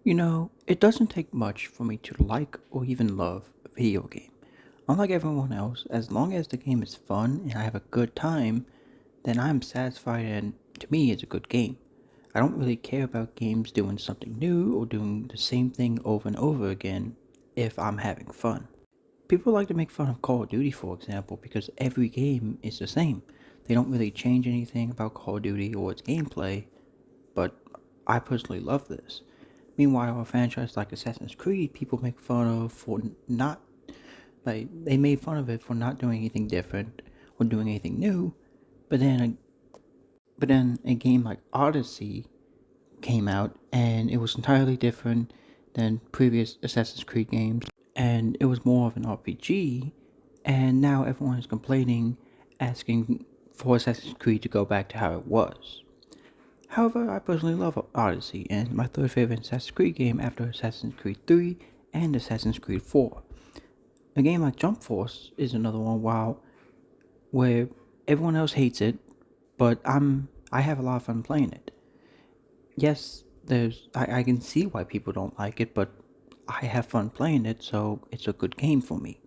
It doesn't take much for me to like or even love a video game. Unlike everyone else, as long as the game is fun and I have a good time, then I'm satisfied and to me it's a good game. I don't really care about games doing something new or doing the same thing over and over again if I'm having fun. People like to make fun of Call of Duty, for example, because every game is the same. They don't really change anything about Call of Duty or its gameplay, but I personally love this. Meanwhile, a franchise like Assassin's Creed, people make fun of for not like they made fun of it for not doing anything different or doing anything new. But then a game like Odyssey came out and it was entirely different than previous Assassin's Creed games, and it was more of an RPG. And now everyone is complaining, asking for Assassin's Creed to go back to how it was. However, I personally love Odyssey, and my third favorite Assassin's Creed game after Assassin's Creed 3 and Assassin's Creed 4. A game like Jump Force is another one where everyone else hates it, but I have a lot of fun playing it. Yes, I can see why people don't like it, but I have fun playing it, so it's a good game for me.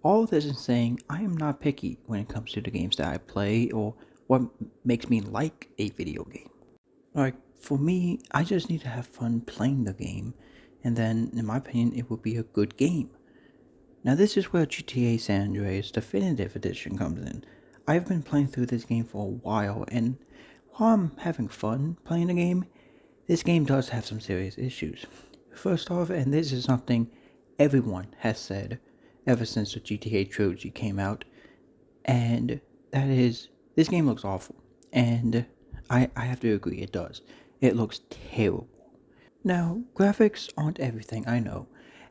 All this is saying I am not picky when it comes to the games that I play or what makes me like a video game. Like, for me, I just need to have fun playing the game, and then, in my opinion, it will be a good game. Now, this is where GTA San Andreas Definitive Edition comes in. I've been playing through this game for a while, and while I'm having fun playing the game, this game does have some serious issues. First off, and this is something everyone has said ever since the GTA trilogy came out, and that is, this game looks awful. And I have to agree, it does. It looks terrible. Now, graphics aren't everything, I know,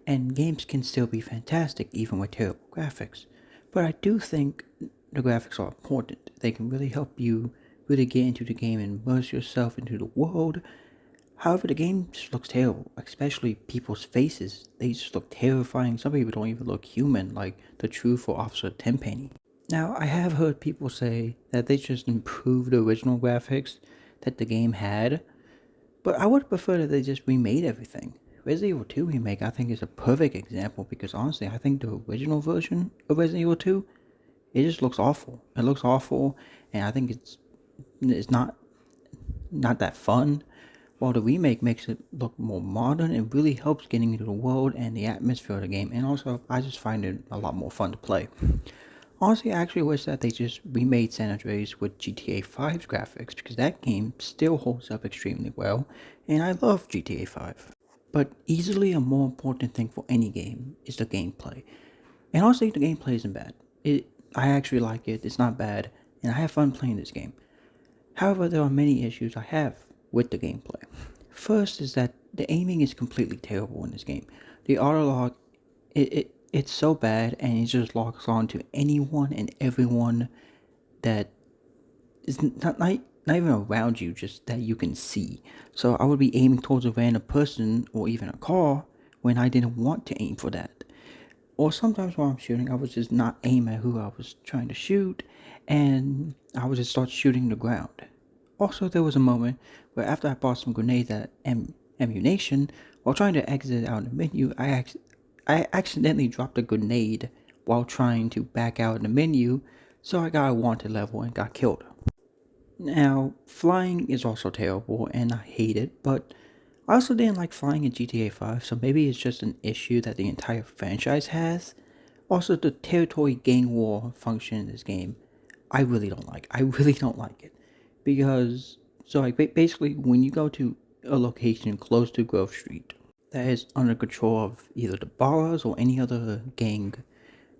and games can still be fantastic even with terrible graphics. But I do think the graphics are important. They can really help you really get into the game and immerse yourself into the world. However, the game just looks terrible, especially people's faces. They just look terrifying. Some people don't even look human, like the Truth or Officer Tenpenny. Now, I have heard people say that they just improved the original graphics that the game had, but I would prefer that they just remade everything. Resident Evil 2 Remake, I think, is a perfect example because honestly, I think the original version of Resident Evil 2, it just looks awful. It looks awful, and I think it's not that fun. While the remake makes it look more modern, it really helps getting into the world and the atmosphere of the game, and also I just find it a lot more fun to play. Honestly, I actually wish that they just remade San Andreas with GTA 5's graphics because that game still holds up extremely well, and I love GTA 5. But easily a more important thing for any game is the gameplay. And honestly, the gameplay isn't bad. I actually like it, it's not bad, and I have fun playing this game. However, there are many issues I have with the gameplay. First is that the aiming is completely terrible in this game. The auto log, it's so bad, and it just locks on to anyone and everyone that is not even around you, just that you can see. So I would be aiming towards a random person or even a car when I didn't want to aim for that. Or sometimes while I'm shooting, I would just not aim at who I was trying to shoot, and I would just start shooting the ground. Also, there was a moment where after I bought some grenades at ammunition, while trying to exit out of the menu, I accidentally dropped a grenade while trying to back out of the menu, so I got a wanted level and got killed. Now, flying is also terrible, and I hate it, but I also didn't like flying in GTA 5, so maybe it's just an issue that the entire franchise has. Also, the territory gang war function in this game, I really don't like. I really don't like it. Because, so like basically, when you go to a location close to Grove Street that is under control of either the Barras or any other gang,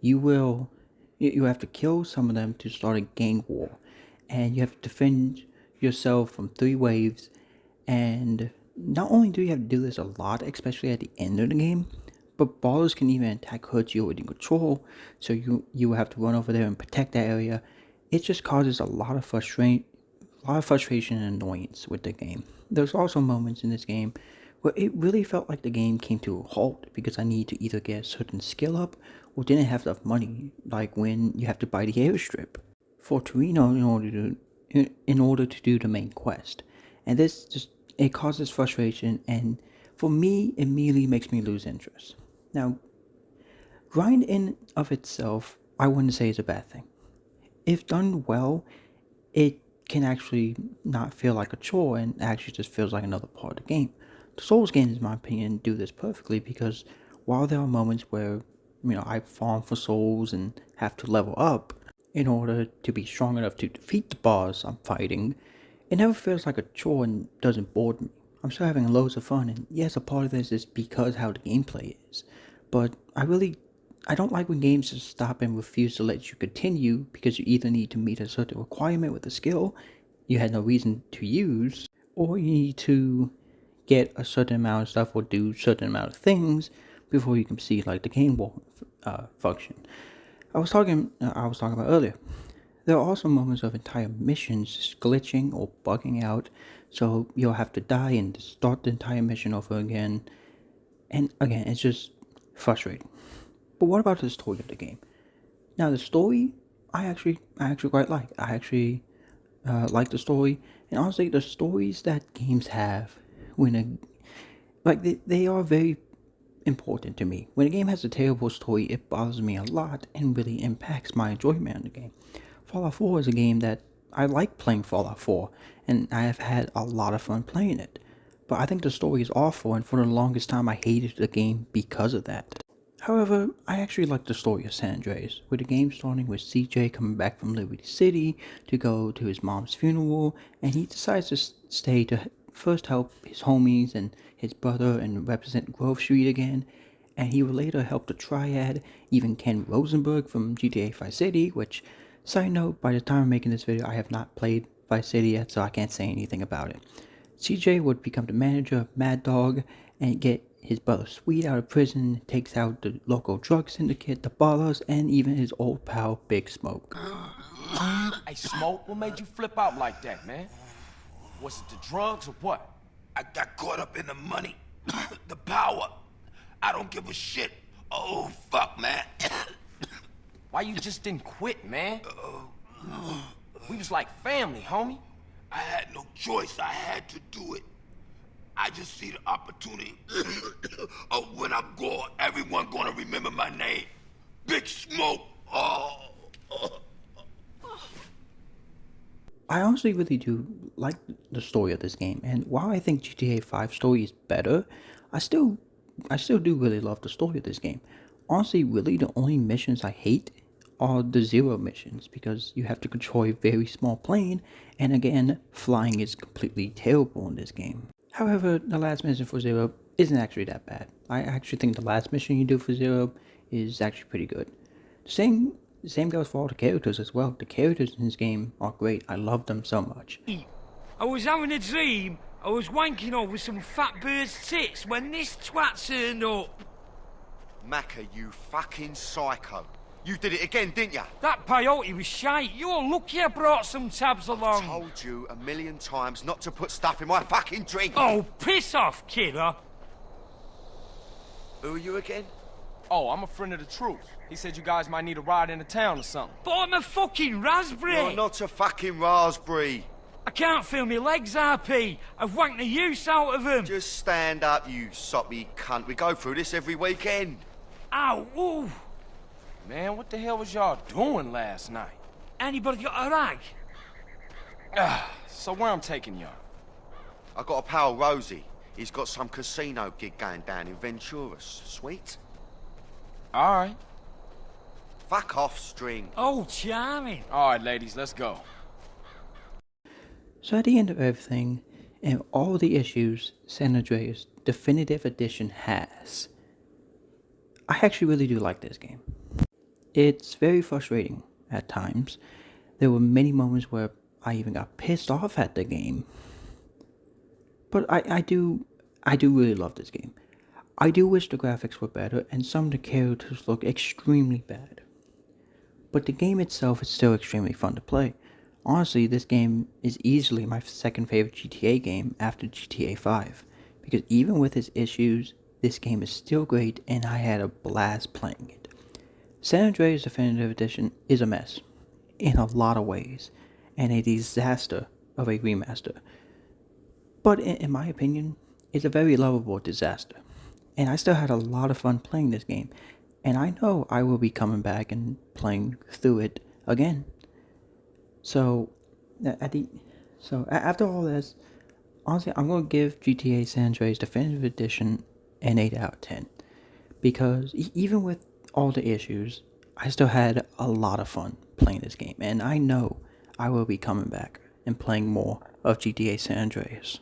you will, you have to kill some of them to start a gang war. And you have to defend yourself from 3 waves, and not only do you have to do this a lot, especially at the end of the game, but ballers can even attack hoods you in control, so you have to run over there and protect that area. It just causes a lot of frustration and annoyance with the game. There's also moments in this game where it really felt like the game came to a halt because I need to either get a certain skill up or didn't have enough money, like when you have to buy the airstrip for Torino in order to do the main quest. And this just, it causes frustration, and for me, immediately makes me lose interest. Now, grind in of itself, I wouldn't say is a bad thing. If done well, it can actually not feel like a chore and actually just feels like another part of the game. The Souls games, in my opinion, do this perfectly because while there are moments where, I farm for souls and have to level up in order to be strong enough to defeat the boss I'm fighting, it never feels like a chore and doesn't bore me. I'm still having loads of fun, and yes, a part of this is because how the gameplay is. But I don't like when games just stop and refuse to let you continue because you either need to meet a certain requirement with a skill you had no reason to use, or you need to get a certain amount of stuff or do certain amount of things before you can see like the game wall function. I was talking about earlier. There are also moments of entire missions just glitching or bugging out, so you'll have to die and start the entire mission over again. And again, it's just frustrating. But what about the story of the game? Now, the story, I actually quite like. I actually like the story, and honestly, the stories that games have, when a like they are very important to me. When a game has a terrible story, it bothers me a lot and really impacts my enjoyment of the game. Fallout 4 is a game that I like playing Fallout 4, and I have had a lot of fun playing it. But I think the story is awful, and for the longest time, I hated the game because of that. However, I actually like the story of San Andreas, with the game starting with CJ coming back from Liberty City to go to his mom's funeral, and he decides to stay to first help his homies and his brother and represent Grove Street again, and he will later help the Triad, even Ken Rosenberg from GTA Vice City, which, side note, by the time I'm making this video, I have not played Vice City yet, so I can't say anything about it. CJ would become the manager of Mad Dog and get his brother Sweet out of prison, takes out the local drug syndicate, the ballers, and even his old pal Big Smoke. Hey, Smoke, what made you flip out like that, man? Was it the drugs or what? I got caught up in the money, the power. I don't give a shit. Oh, fuck, man. Why you just didn't quit, man? We was like family, homie. I had no choice. I had to do it. I just see the opportunity of when I'm gone, everyone gonna remember my name. Big Smoke. Oh. I honestly really do like the story of this game, and while I think GTA 5 story is better, I still do really love the story of this game. Honestly, really the only missions I hate are the Zero missions because you have to control a very small plane, and again, flying is completely terrible in this game. However, the last mission for Zero isn't actually that bad. I actually think the last mission you do for Zero is actually pretty good. The same goes for all the characters as well. The characters in this game are great. I love them so much. I was having a dream. I was wanking over some fat bird's tits when this twat turned up. Macca, you fucking psycho. You did it again, didn't ya? That peyote was shite. You're lucky I brought some tabs along. I told you a million times not to put stuff in my fucking drink. Oh, piss off, kidder. Who are you again? Oh, I'm a friend of the truth. He said you guys might need a ride into town or something. But I'm a fucking raspberry. You're not a fucking raspberry. I can't feel my legs, RP. I've wanked the use out of them. Just stand up, you soppy cunt. We go through this every weekend. Ow, ooh. Man, what the hell was y'all doing last night? Anybody got a rag? So where I'm taking y'all? I got a pal, Rosie. He's got some casino gig going down in Venturas. Sweet? All right. Fuck off, String. Oh, charming. All right, ladies, let's go. So at the end of everything, and all the issues San Andreas Definitive Edition has, I actually really do like this game. It's very frustrating at times. There were many moments where I even got pissed off at the game. But I do really love this game. I do wish the graphics were better and some of the characters look extremely bad. But the game itself is still extremely fun to play. Honestly, this game is easily my second favorite GTA game after GTA 5. Because even with its issues, this game is still great and I had a blast playing it. San Andreas Definitive Edition is a mess, in a lot of ways, and a disaster of a remaster. But in my opinion, is a very lovable disaster. And I still had a lot of fun playing this game. And I know I will be coming back and playing through it again. So, after all this, honestly, I'm going to give GTA San Andreas Definitive Edition an 8 out of 10. Because even with all the issues, I still had a lot of fun playing this game. And I know I will be coming back and playing more of GTA San Andreas.